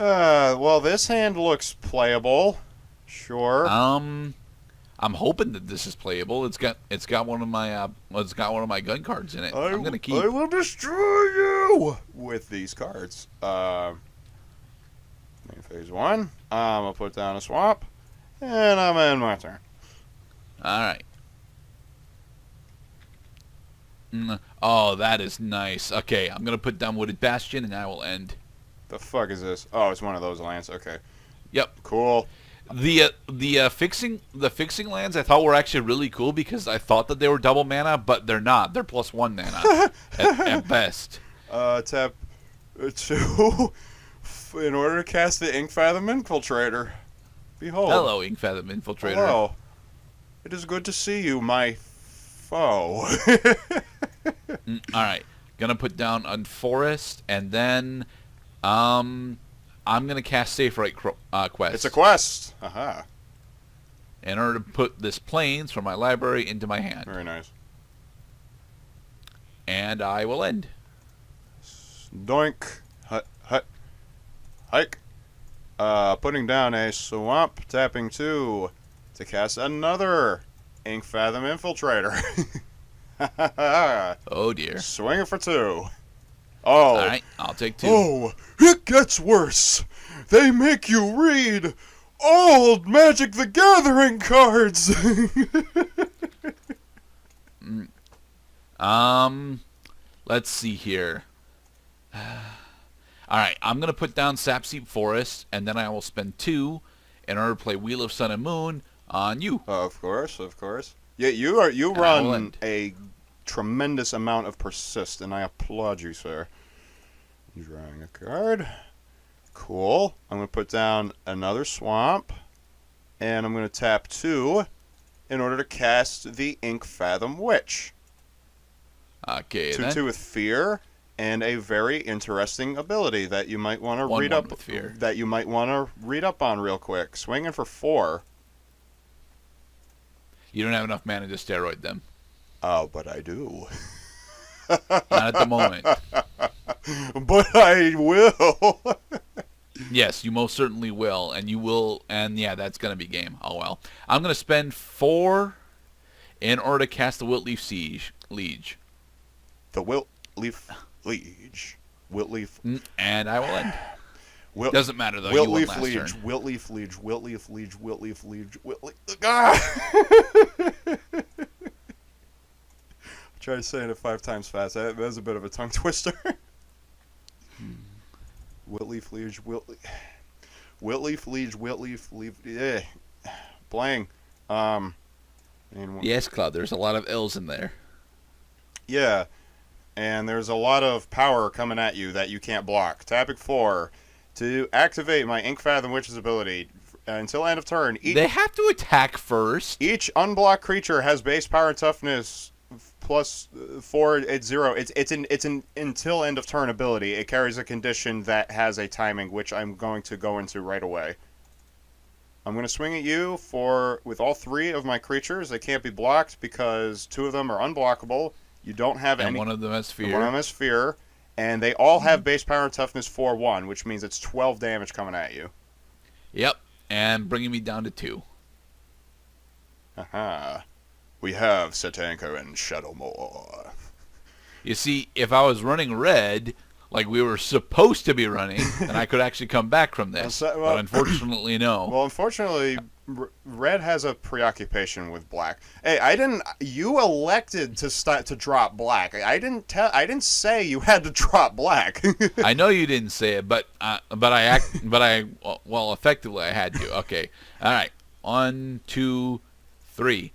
Well, this hand looks playable. Sure. I'm hoping that this is playable. It's got one of my gun cards in it. I'm gonna I keep. will destroy you with these cards. Main phase 1. I'm gonna put down a swamp, and I'm in my turn. All right. Oh, that is nice. Okay, I'm gonna put down Wooded Bastion, and I will end. The fuck is this? Oh, it's one of those lands. Okay. Yep. Cool. The fixing lands I thought were actually really cool because I thought that they were double mana, but they're not. They're +1 mana at best. Tap 2 in order to cast the Inkfathom Infiltrator. Behold. Hello, Inkfathom Infiltrator. Hello. It is good to see you, my foe. All right, gonna put down Unforest, and then I'm gonna cast Safe Right Quest. It's a quest. Aha. In order to put this Plains from my library into my hand. Very nice. And I will end. Doink. Hut. Hut. Hike. Putting down a swamp. Tapping 2 to cast another Inkfathom Infiltrator. Oh dear. Swinging for 2. Oh. Alright, I'll take 2. Oh, it gets worse. They make you read old Magic the Gathering cards. Let's see here. Alright, I'm gonna put down Sapseep Forest, and then I will spend 2 in order to play Wheel of Sun and Moon on you. Of course, of course. Yeah, you run a tremendous amount of persist, and I applaud you, sir. Drawing a card. Cool. I'm going to put down another swamp, and I'm going to tap 2 in order to cast the Inkfathom Witch. Okay, 2/2 with Fear, and a very interesting ability that you might want to read up. With Fear. That you might want to read up on real quick. Swinging for 4. You don't have enough mana to steroid them. Oh, but I do. Not at the moment. But I will. Yes, you most certainly will, and you will, and yeah, that's gonna be game. Oh well. I'm gonna spend 4 in order to cast the Wiltleaf Liege. The Wiltleaf Liege. Wiltleaf. And I will end. Doesn't matter though. Wiltleaf you Liege. turn. Wiltleaf Liege. Wiltleaf Liege. Wiltleaf Liege. Wiltleaf. Ah! Try saying it 5 times fast. That was a bit of a tongue twister. Wiltleaf Liege. Wiltleaf Liege. Wiltleaf Liege. Yeah. Blang. Yes, Cloud. There's a lot of L's in there. Yeah. And there's a lot of power coming at you that you can't block. Tapping 4 to activate my Inkfathom Witch's ability until end of turn. They have to attack first. Each unblocked creature has base power and toughness +4. It's 0. It's an until end of turn ability. It carries a condition that has a timing, which I'm going to go into right away. I'm going to swing at you with all 3 of my creatures. They can't be blocked because 2 of them are unblockable. You don't have any. And one of them has Fear. One of them has Fear. And they all have base power and toughness 4/1, which means it's 12 damage coming at you. Yep. And bringing me down to 2. Haha. We have Satanka and Shadowmoor. You see, if I was running red, like we were supposed to be running, then I could actually come back from this. But unfortunately, no. Well, unfortunately, red has a preoccupation with black. Hey, you elected to drop black. I didn't say you had to drop black. I know you didn't say it, but effectively I had to. Okay. All right. 1, 2, 3.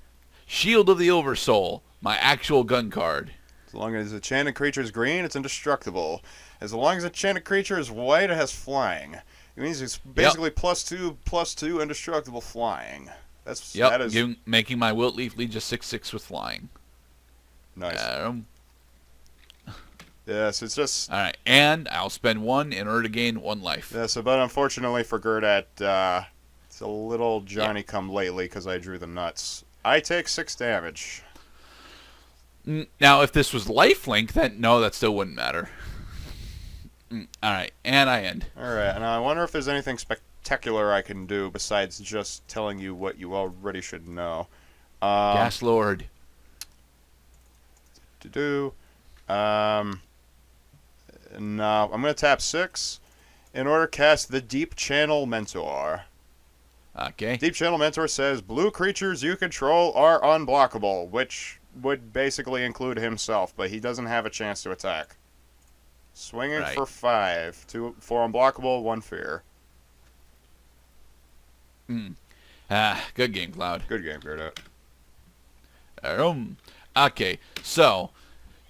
Shield of the Oversoul, my actual gun card. As long as the enchanted creature is green, it's indestructible. As long as the enchanted creature is white, it has flying. It means it's basically +2/+2 indestructible flying. That is making my Wiltleaf Liege a 6/6 with flying. Nice. Yes, it's just... Alright, and I'll spend 1 in order to gain 1 life. Yes, but unfortunately for Gerdat, it's a little Johnny-come-lately because I drew the nuts. I take 6 damage. Now, if this was lifelink, then no, that still wouldn't matter. All right, and I end. All right, now I wonder if there's anything spectacular I can do besides just telling you what you already should know. Gas Lord. To do. No, I'm going to tap 6 in order to cast the Deep Channel Mentor. Okay. Deep Channel Mentor says, blue creatures you control are unblockable, which would basically include himself, but he doesn't have a chance to attack. Swinging Right. for 5. 4 unblockable, 1 fear. Good game, Cloud. Good game, Gerda. Okay, so,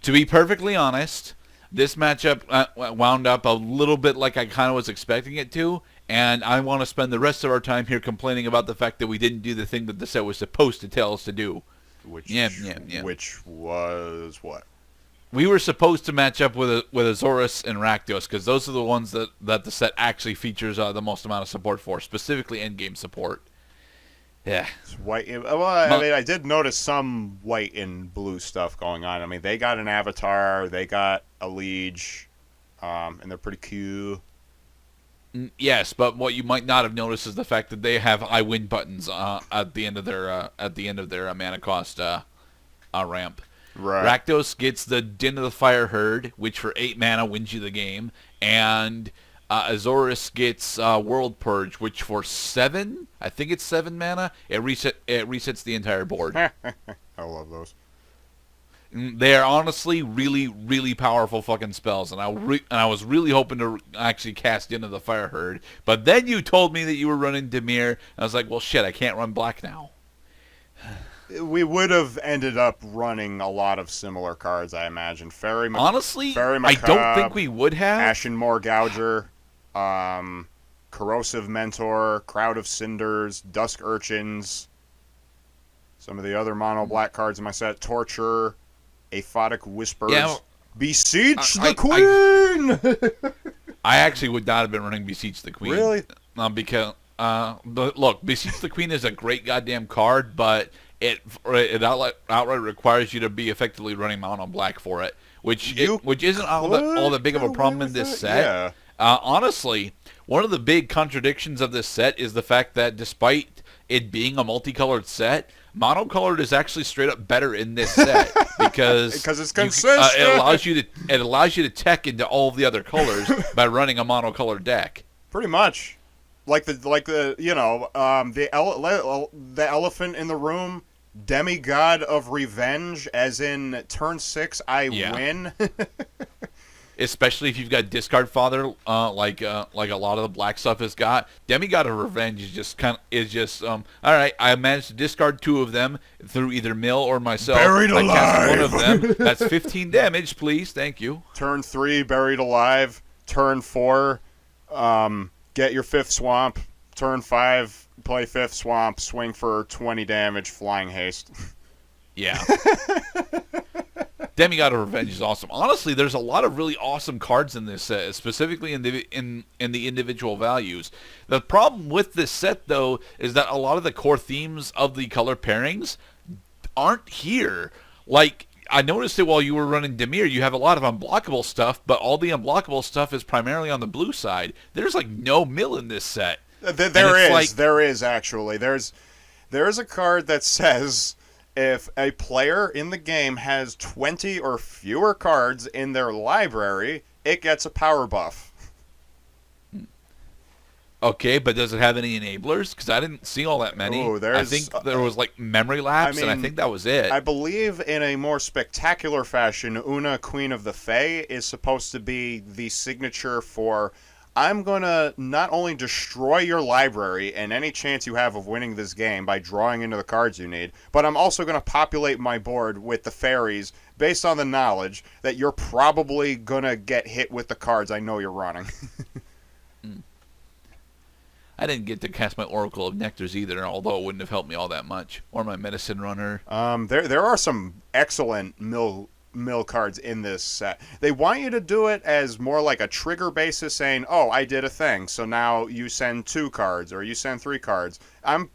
to be perfectly honest, this matchup wound up a little bit like I kind of was expecting it to, and I want to spend the rest of our time here complaining about the fact that we didn't do the thing that the set was supposed to tell us to do. Which was what? We were supposed to match up with Azorius and Rakdos, because those are the ones that the set actually features the most amount of support for, specifically endgame support. Yeah. It's white. Well, I mean, I did notice some white and blue stuff going on. I mean, they got an avatar, they got a liege, and they're pretty cute. Yes, but what you might not have noticed is the fact that they have I win buttons at the end of their mana cost ramp. Right. Rakdos gets the Din of the Fire Herd, which for 8 mana wins you the game, and Azorius gets World Purge, which for 7, I think it's 7 mana, it resets the entire board. I love those. They are honestly really, really powerful fucking spells, and I was really hoping to actually cast Into the Fire Herd, but then you told me that you were running Dimir, and I was like, well, shit, I can't run black now. We would have ended up running a lot of similar cards, I imagine. Honestly, Fairy I don't Macabre, think we would have. Ashenmoor Gouger, Corrosive Mentor, Crowd of Cinders, Dusk Urchins, some of the other mono black cards in my set, Torture, Aphotic Whispers, Beseech the Queen! I actually would not have been running Beseech the Queen. Really? But look, Beseech the Queen is a great goddamn card, but it outright requires you to be effectively running mono black for it, which isn't all that big of a problem in this set. Yeah. Honestly, one of the big contradictions of this set is the fact that despite it being a multicolored set, monocolored is actually straight up better in this set because it's consistent. It allows you to tech into all of the other colors by running a monocolored deck. Pretty much. The elephant in the room, demigod of revenge, as in turn 6 I win. Especially if you've got discard father, like a lot of the black stuff has got. Demigod of Revenge is just all right. I managed to discard 2 of them through either Mill or myself. Buried I cast alive. 1 of them. That's 15 damage, please. Thank you. Turn 3, buried alive. Turn 4, get your 5th swamp. Turn 5, play 5th swamp. Swing for 20 damage. Flying haste. Yeah. Demigod of Revenge is awesome. Honestly, there's a lot of really awesome cards in this set, specifically in the individual values. The problem with this set, though, is that a lot of the core themes of the color pairings aren't here. Like, I noticed it while you were running Dimir, you have a lot of unblockable stuff, but all the unblockable stuff is primarily on the blue side. There's, like, no mill in this set. There is actually. There's a card that says if a player in the game has 20 or fewer cards in their library, it gets a power buff. Okay, but does it have any enablers? Because I didn't see all that many. I think there was like memory lapse, and I think that was it. I believe in a more spectacular fashion, Una, Queen of the Fae, is supposed to be the signature for, I'm going to not only destroy your library and any chance you have of winning this game by drawing into the cards you need, but I'm also going to populate my board with the fairies based on the knowledge that you're probably going to get hit with the cards I know you're running. I didn't get to cast my Oracle of Nectars either, although it wouldn't have helped me all that much. Or my Medicine Runner. There are some excellent mill cards in this set. They want you to do it as more like a trigger basis, saying, oh, I did a thing, so now you send 2 cards, or you send 3 cards.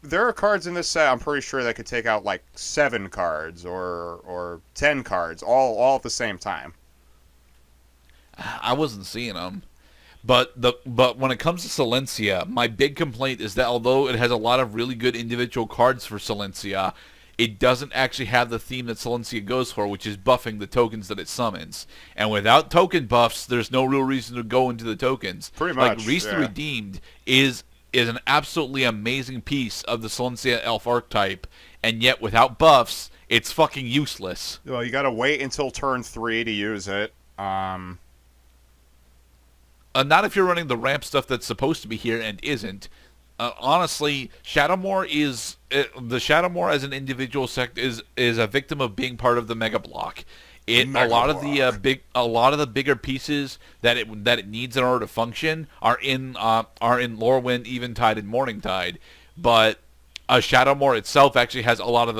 There are cards in this set, I'm pretty sure, that could take out like 7 cards, or 10 cards, all at the same time. I wasn't seeing them. But when it comes to Silencia, my big complaint is that although it has a lot of really good individual cards for Silencia, it doesn't actually have the theme that Silencia goes for, which is buffing the tokens that it summons. And without token buffs, there's no real reason to go into the tokens. Pretty Like much, Reese the yeah. Redeemed is an absolutely amazing piece of the Silencia elf archetype, and yet without buffs, it's fucking useless. Well, you gotta wait until turn 3 to use it. Not if you're running the ramp stuff that's supposed to be here and isn't. Honestly, Shadowmoor is the Shadowmoor as an individual sect is a victim of being part of the Mega Block. A lot of the bigger pieces that it needs in order to function are in Lorwyn, Eventide, and Morningtide, but Shadowmoor itself actually has a lot of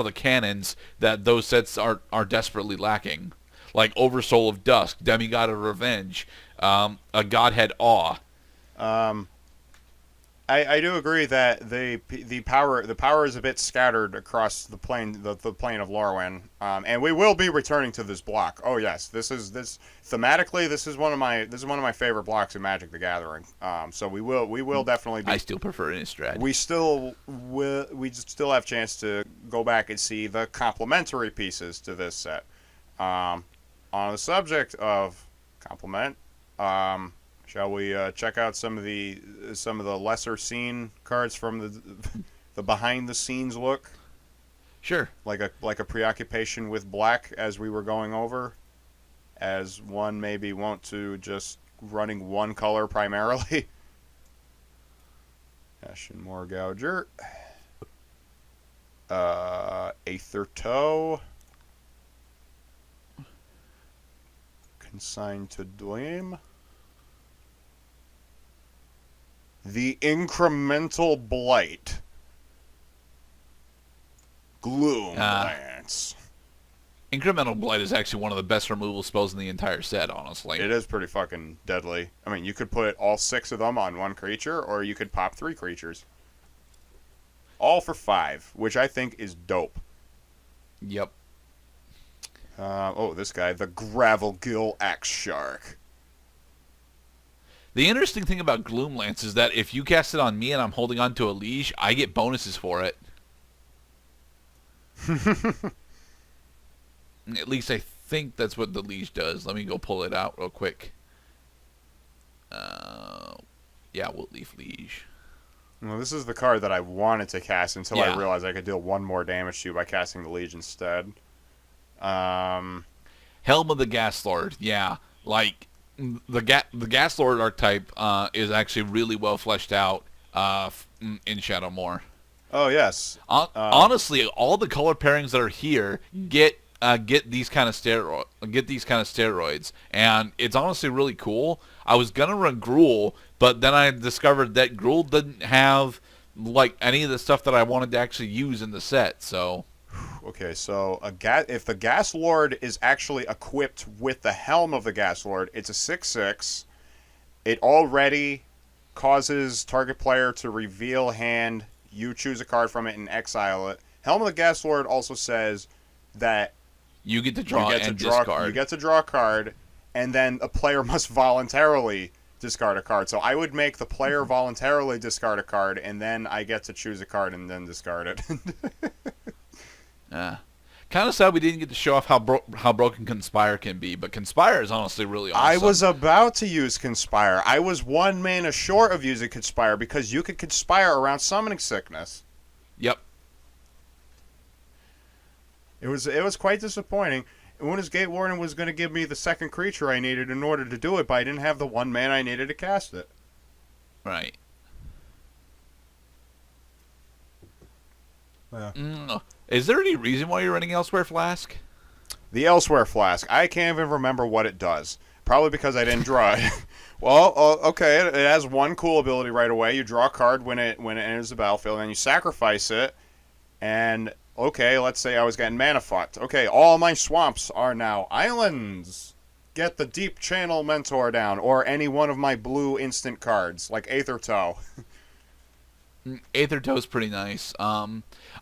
the cannons that those sets are desperately lacking, like Oversoul of Dusk, Demigod of Revenge, a Godhead Awe. I do agree that the power is a bit scattered across the plane the plane of Lorwyn, and we will be returning to this block. Oh yes, this thematically this is one of my favorite blocks in Magic the Gathering. So we will definitely be. I still prefer Innistrad. We still have a chance to go back and see the complementary pieces to this set. On the subject of complement, shall we check out some of the lesser seen cards from the behind the scenes look? Sure. Like a preoccupation with black, as we were going over, as one maybe want to just running one color primarily. Shadowmoor Gouger, Aether Toe, Consigned to Dream. The Incremental Blight. Gloom Lance. Incremental Blight is actually one of the best removal spells in the entire set, honestly. It is pretty fucking deadly. I mean, you could put all 6 of them on one creature, or you could pop 3 creatures. All for 5, which I think is dope. Yep. This guy, the Gravelgill Axe Shark. The interesting thing about Gloomlance is that if you cast it on me and I'm holding on to a Liege, I get bonuses for it. At least I think that's what the Liege does. Let me go pull it out real quick. Yeah, Woodleaf Liege. Well, this is the card that I wanted to cast until I Yeah. realized I could deal 1 more damage to you by casting the Liege instead. Helm of the Gas Lord. Yeah, like the Gas Lord archetype is actually really well fleshed out in Shadowmoor. Oh yes. Honestly, all the color pairings that are here get these kind of steroids, and it's honestly really cool. I was gonna run Gruul, but then I discovered that Gruul didn't have like any of the stuff that I wanted to actually use in the set. So, Okay, so if the Gas Lord is actually equipped with the Helm of the Gas Lord, it's a 6/6. It already causes target player to reveal hand. You choose a card from it and exile it. Helm of the Gas Lord also says that you get to draw and discard. You get to draw a card, and then a player must voluntarily discard a card. So I would make the player voluntarily discard a card, and then I get to choose a card and then discard it. Kind of sad we didn't get to show off how broken Conspire can be, but Conspire is honestly really awesome. I was about to use Conspire. I was 1 mana short of using Conspire because you could Conspire around Summoning Sickness. Yep. It was quite disappointing. Una's Gate Warden was going to give me the second creature I needed in order to do it, but I didn't have the 1 mana I needed to cast it. Right. Yeah. Is there any reason why you're running Elsewhere Flask? The Elsewhere Flask. I can't even remember what it does. Probably because I didn't draw it. Well, okay, it has 1 cool ability right away. You draw a card when it enters the battlefield, and then you sacrifice it. And, okay, let's say I was getting mana fucked. Okay, all my swamps are now islands. Get the Deep Channel Mentor down, or any one of my blue instant cards, like Aether Toe. Aether Toe's pretty nice.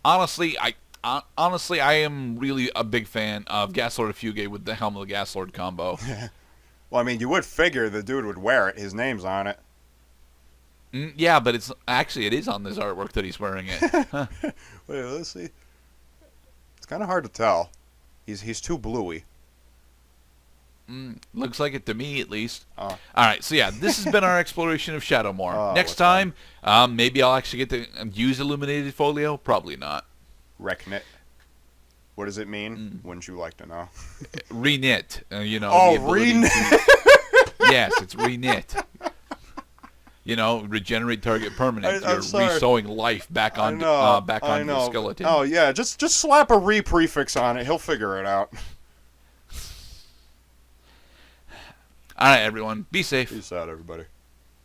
Honestly, I am really a big fan of Gas Lord of Fugue with the Helm of the Gas Lord combo. Well, I mean, you would figure the dude would wear it. His name's on it. Yeah, but it is on this artwork that he's wearing it. Huh. Wait, let's see. It's kind of hard to tell. He's too bluey. Looks like it to me, at least. Oh. All right, so yeah, this has been our exploration of Shadowmoor. Oh, Next what's time, maybe I'll actually get to use Illuminated Folio. Probably not. Reknit. What does it mean? Wouldn't you like to know? Reknit. You know. Oh, the ability reknit. Yes, it's reknit. You know, regenerate target permanent. You're sorry. resowing life back on back onto the skeleton. Oh yeah, just slap a re prefix on it. He'll figure it out. All right, everyone, be safe. Peace out, everybody.